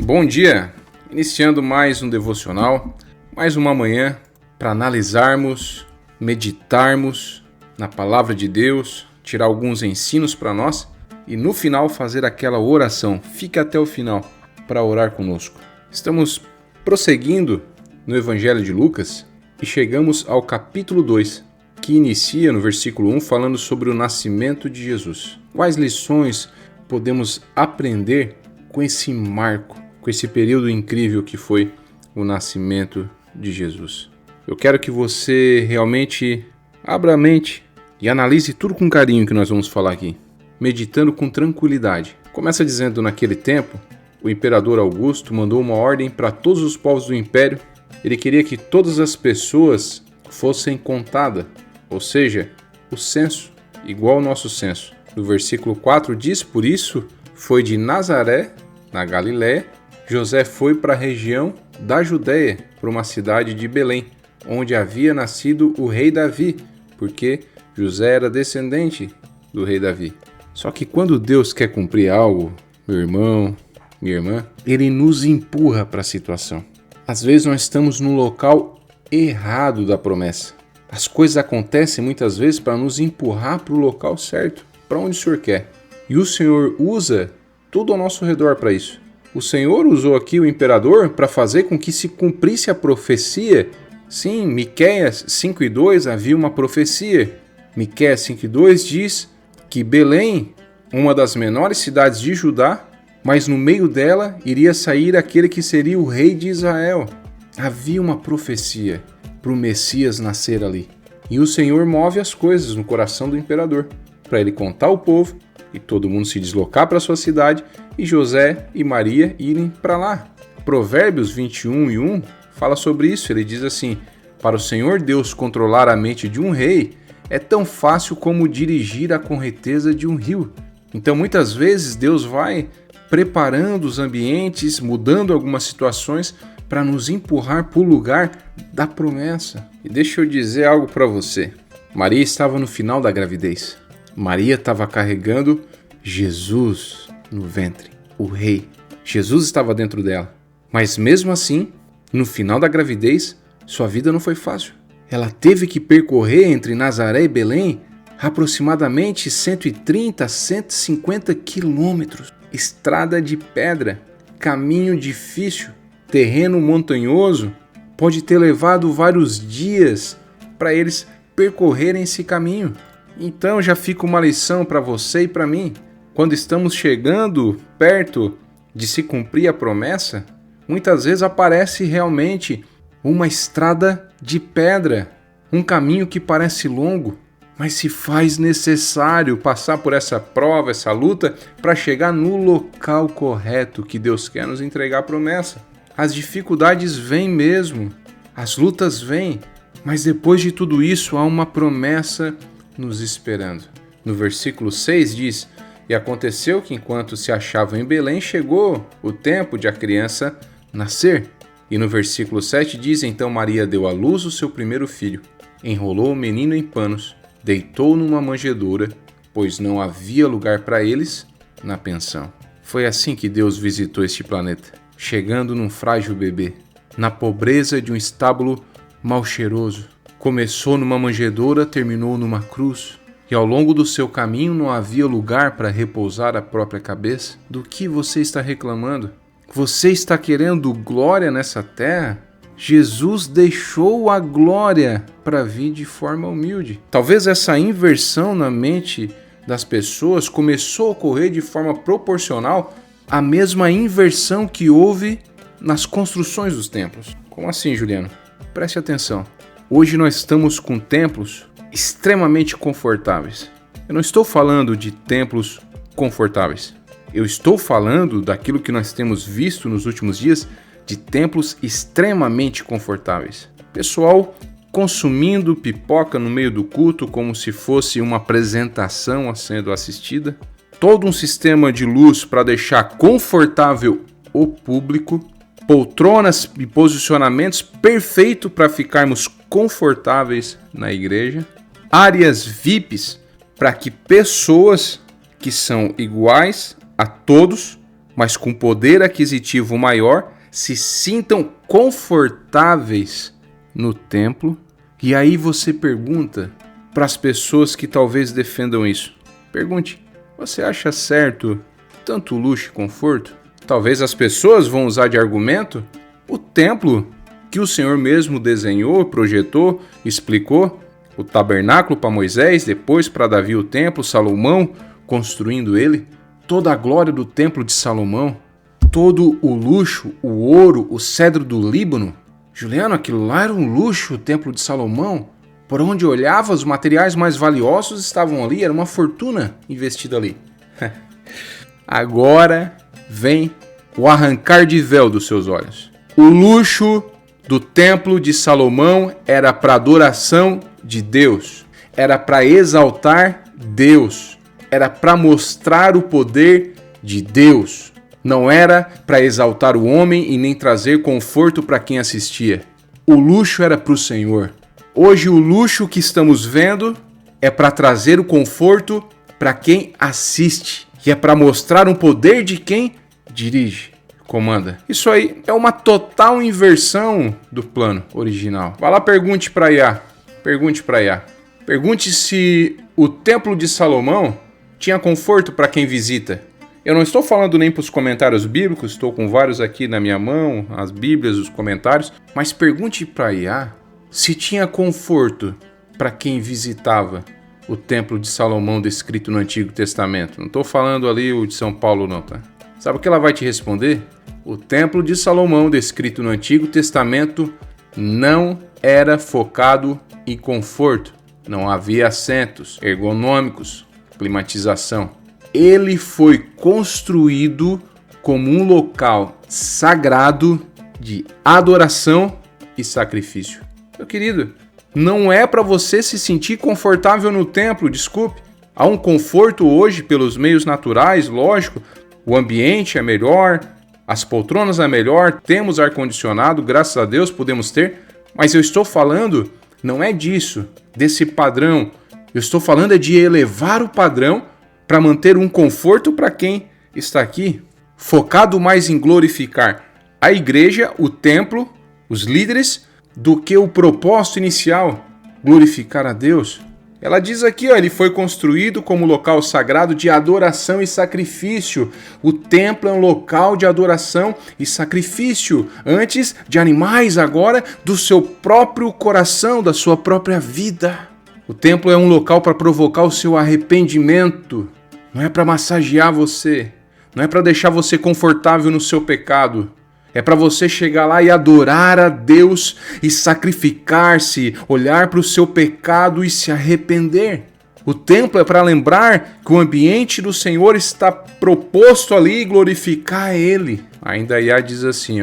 Bom dia! Iniciando mais um devocional, mais uma manhã para analisarmos, meditarmos na palavra de Deus, tirar alguns ensinos para nós e no final fazer aquela oração. Fica até o final para orar conosco. Estamos prosseguindo no Evangelho de Lucas e chegamos ao capítulo 2, que inicia no versículo 1 falando sobre o nascimento de Jesus. Quais lições podemos aprender com esse marco, com esse período incrível que foi o nascimento de Jesus? Eu quero que você realmente abra a mente e analise tudo com carinho que nós vamos falar aqui, meditando com tranquilidade. Começa dizendo: naquele tempo, o imperador Augusto mandou uma ordem para todos os povos do império. Ele queria que todas as pessoas fossem contadas, ou seja, o censo, igual ao nosso censo. No versículo 4 diz: por isso foi de Nazaré, na Galiléia, José foi para a região da Judéia, para uma cidade de Belém, onde havia nascido o rei Davi, porque José era descendente do rei Davi. Só que quando Deus quer cumprir algo, meu irmão, minha irmã, Ele nos empurra para a situação. Às vezes nós estamos no local errado da promessa. As coisas acontecem muitas vezes para nos empurrar para o local certo, para onde o Senhor quer. E o Senhor usa tudo ao nosso redor para isso. O Senhor usou aqui o imperador para fazer com que se cumprisse a profecia. Sim, Miqueias 5:2 havia uma profecia. Miqueias 5:2 diz que Belém, uma das menores cidades de Judá, mas no meio dela iria sair aquele que seria o rei de Israel. Havia uma profecia para o Messias nascer ali. E o Senhor move as coisas no coração do imperador, para ele contar ao povo e todo mundo se deslocar para sua cidade e José e Maria irem para lá. Provérbios 21:1 fala sobre isso. Ele diz assim: para o Senhor Deus controlar a mente de um rei é tão fácil como dirigir a correnteza de um rio. Então muitas vezes Deus vai preparando os ambientes, mudando algumas situações para nos empurrar para o lugar da promessa. E deixa eu dizer algo para você. Maria estava no final da gravidez. Maria estava carregando Jesus no ventre, o rei. Jesus estava dentro dela. Mas mesmo assim, no final da gravidez, sua vida não foi fácil. Ela teve que percorrer entre Nazaré e Belém aproximadamente 130 a 150 quilômetros. Estrada de pedra, caminho difícil, terreno montanhoso. Pode ter levado vários dias para eles percorrerem esse caminho. Então já fica uma lição para você e para mim. Quando estamos chegando perto de se cumprir a promessa, muitas vezes aparece realmente uma estrada de pedra, um caminho que parece longo, mas se faz necessário passar por essa prova, essa luta, para chegar no local correto que Deus quer nos entregar a promessa. As dificuldades vêm mesmo, as lutas vêm, mas depois de tudo isso há uma promessa nos esperando. No versículo 6 diz: e aconteceu que enquanto se achavam em Belém, chegou o tempo de a criança nascer. E no versículo 7 diz: então Maria deu à luz o seu primeiro filho, enrolou o menino em panos, deitou numa manjedoura, pois não havia lugar para eles na pensão. Foi assim que Deus visitou este planeta, chegando num frágil bebê, na pobreza de um estábulo mal cheiroso. Começou numa manjedoura, terminou numa cruz, e ao longo do seu caminho não havia lugar para repousar a própria cabeça. Do que você está reclamando? Você está querendo glória nessa terra? Jesus deixou a glória para vir de forma humilde. Talvez essa inversão na mente das pessoas começou a ocorrer de forma proporcional à mesma inversão que houve nas construções dos templos. Como assim, Juliano? Preste atenção. Hoje nós estamos com templos extremamente confortáveis. Eu não estou falando de templos confortáveis. Eu estou falando daquilo que nós temos visto nos últimos dias, de templos extremamente confortáveis. Pessoal consumindo pipoca no meio do culto como se fosse uma apresentação a sendo assistida. Todo um sistema de luz para deixar confortável o público. Poltronas e posicionamentos perfeitos para ficarmos confortáveis na igreja. Áreas VIPs para que pessoas que são iguais a todos mas com poder aquisitivo maior, se sintam confortáveis no templo. E aí você pergunta para as pessoas que talvez defendam isso. Pergunte, você acha certo tanto luxo e conforto? Talvez as pessoas vão usar de argumento o templo que o Senhor mesmo desenhou, projetou, explicou, o tabernáculo para Moisés, depois para Davi o templo, Salomão construindo ele, toda a glória do templo de Salomão, todo o luxo, o ouro, o cedro do Líbano. Juliano, aquilo lá era um luxo, o templo de Salomão. Por onde olhava, os materiais mais valiosos estavam ali, era uma fortuna investida ali. Agora vem o arrancar de véu dos seus olhos. O luxo do templo de Salomão era para adoração de Deus, era para exaltar Deus, era para mostrar o poder de Deus. Não era para exaltar o homem e nem trazer conforto para quem assistia. O luxo era para o Senhor. Hoje o luxo que estamos vendo é para trazer o conforto para quem assiste. E é para mostrar um poder de quem dirige, comanda. Isso aí é uma total inversão do plano original. Vai lá, pergunte para Iá. Pergunte para Iá. Pergunte se o templo de Salomão tinha conforto para quem visita. Eu não estou falando nem para os comentários bíblicos, estou com vários aqui na minha mão, as bíblias, os comentários, mas pergunte para Iá se tinha conforto para quem visitava o templo de Salomão descrito no Antigo Testamento. Não estou falando ali o de São Paulo não, tá? Sabe o que ela vai te responder? O templo de Salomão descrito no Antigo Testamento não era focado em conforto. Não havia assentos ergonômicos, climatização. Ele foi construído como um local sagrado de adoração e sacrifício. Meu querido, não é para você se sentir confortável no templo, desculpe. Há um conforto hoje pelos meios naturais, lógico. O ambiente é melhor, as poltronas é melhor, temos ar-condicionado, graças a Deus podemos ter. Mas eu estou falando, não é disso, desse padrão. Eu estou falando é de elevar o padrão para manter um conforto para quem está aqui, focado mais em glorificar a igreja, o templo, os líderes, do que o propósito inicial, glorificar a Deus. Ela diz aqui, ele foi construído como local sagrado de adoração e sacrifício. O templo é um local de adoração e sacrifício, antes de animais, agora do seu próprio coração, da sua própria vida. O templo é um local para provocar o seu arrependimento, não é para massagear você, não é para deixar você confortável no seu pecado. É para você chegar lá e adorar a Deus e sacrificar-se, olhar para o seu pecado e se arrepender. O templo é para lembrar que o ambiente do Senhor está proposto ali e glorificar Ele. Ainda Iá diz assim,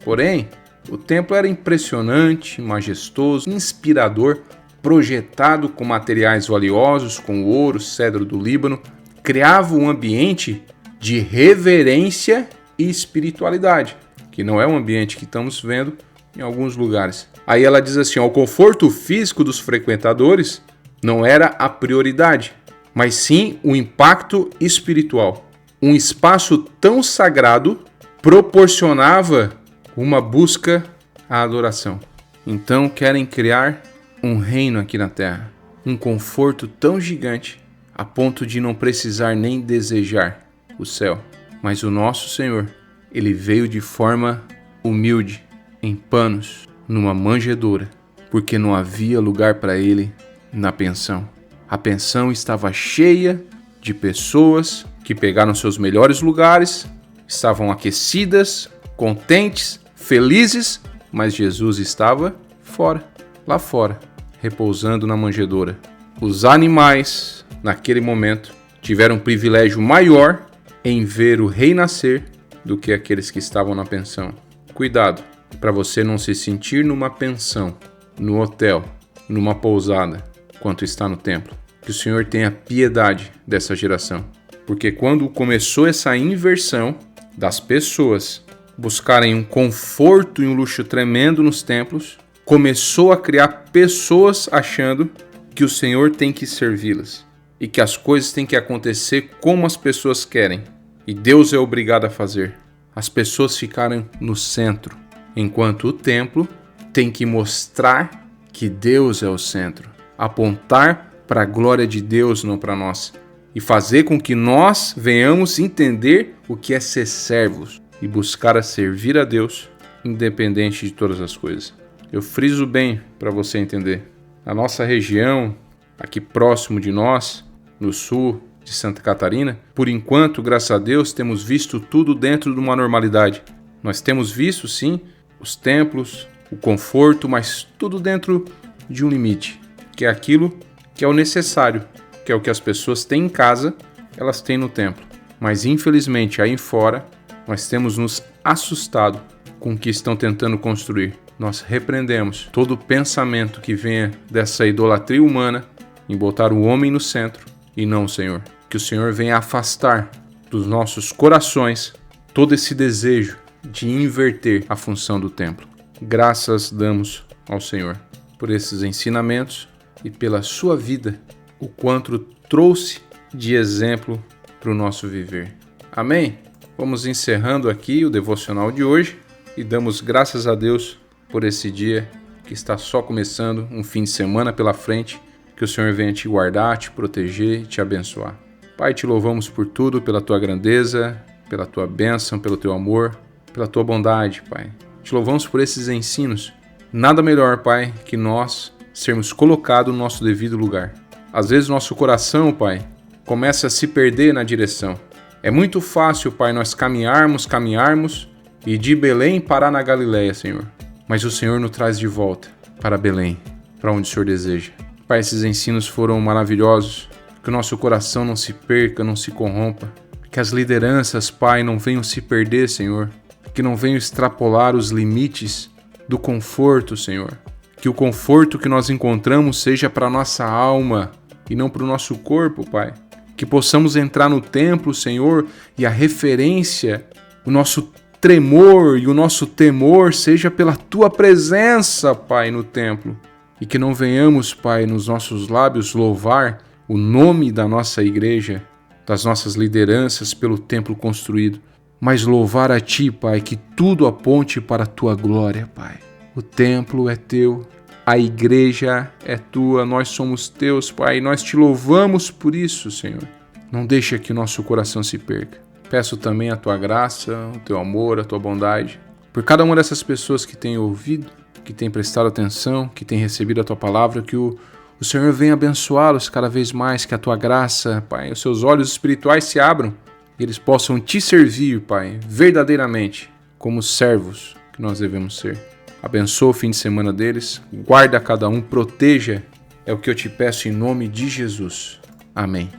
porém, o templo era impressionante, majestoso, inspirador, projetado com materiais valiosos, com ouro, cedro do Líbano, criava um ambiente de reverência e espiritualidade, que não é um ambiente que estamos vendo em alguns lugares. Aí ela diz assim, o conforto físico dos frequentadores não era a prioridade, mas sim o impacto espiritual. Um espaço tão sagrado proporcionava uma busca à adoração. Então querem criar um reino aqui na terra, um conforto tão gigante a ponto de não precisar nem desejar o céu. Mas o nosso Senhor, Ele veio de forma humilde, em panos, numa manjedoura, porque não havia lugar para Ele na pensão. A pensão estava cheia de pessoas que pegaram seus melhores lugares, estavam aquecidas, contentes, felizes, mas Jesus estava fora, lá fora, repousando na manjedoura. Os animais, naquele momento, tiveram um privilégio maior em ver o rei nascer do que aqueles que estavam na pensão. Cuidado, para você não se sentir numa pensão, no hotel, numa pousada, quanto está no templo. Que o Senhor tenha piedade dessa geração. Porque quando começou essa inversão das pessoas buscarem um conforto e um luxo tremendo nos templos, começou a criar pessoas achando que o Senhor tem que servi-las e que as coisas têm que acontecer como as pessoas querem. e Deus é obrigado a fazer. As pessoas ficaram no centro, enquanto o templo tem que mostrar que Deus é o centro, apontar para a glória de Deus, não para nós, e fazer com que nós venhamos entender o que é ser servos e buscar a servir a Deus, independente de todas as coisas. Eu friso bem para você entender. Na nossa região, aqui próximo de nós, no sul de Santa Catarina, por enquanto, graças a Deus, temos visto tudo dentro de uma normalidade. Nós temos visto, sim, os templos, o conforto, mas tudo dentro de um limite, que é aquilo que é o necessário, que é o que as pessoas têm em casa, elas têm no templo. Mas, infelizmente, aí fora, nós temos nos assustado com o que estão tentando construir. Nós repreendemos todo pensamento que venha dessa idolatria humana em botar o homem no centro e não o Senhor. Que o Senhor venha afastar dos nossos corações todo esse desejo de inverter a função do templo. Graças damos ao Senhor por esses ensinamentos e pela sua vida, o quanto trouxe de exemplo para o nosso viver. Amém? Vamos encerrando aqui o devocional de hoje e damos graças a Deus por esse dia que está só começando, um fim de semana pela frente, que o Senhor venha te guardar, te proteger e te abençoar. Pai, te louvamos por tudo, pela tua grandeza, pela tua bênção, pelo teu amor, pela tua bondade, Pai. Te louvamos por esses ensinos. Nada melhor, Pai, que nós sermos colocados no nosso devido lugar. Às vezes nosso coração, Pai, começa a se perder na direção. É muito fácil, Pai, nós caminharmos e de Belém parar na Galileia, Senhor. Mas o Senhor nos traz de volta para Belém, para onde o Senhor deseja. Pai, esses ensinos foram maravilhosos. Que o nosso coração não se perca, não se corrompa. Que as lideranças, Pai, não venham se perder, Senhor. Que não venham extrapolar os limites do conforto, Senhor. Que o conforto que nós encontramos seja para a nossa alma e não para o nosso corpo, Pai. Que possamos entrar no templo, Senhor, e a referência, o nosso tremor e o nosso temor seja pela Tua presença, Pai, no templo. E que não venhamos, Pai, nos nossos lábios louvar o nome da nossa igreja, das nossas lideranças pelo templo construído, mas louvar a Ti, Pai, que tudo aponte para a Tua glória, Pai. O templo é Teu, a igreja é Tua, nós somos Teus, Pai, e nós Te louvamos por isso, Senhor. Não deixa que o nosso coração se perca. Peço também a Tua graça, o Teu amor, a Tua bondade, por cada uma dessas pessoas que têm ouvido, que têm prestado atenção, que têm recebido a Tua palavra, que o Senhor venha abençoá-los cada vez mais, que a Tua graça, Pai, os seus olhos espirituais se abram e eles possam Te servir, Pai, verdadeiramente, como servos que nós devemos ser. Abençoa o fim de semana deles, guarda cada um, proteja, é o que eu Te peço em nome de Jesus. Amém.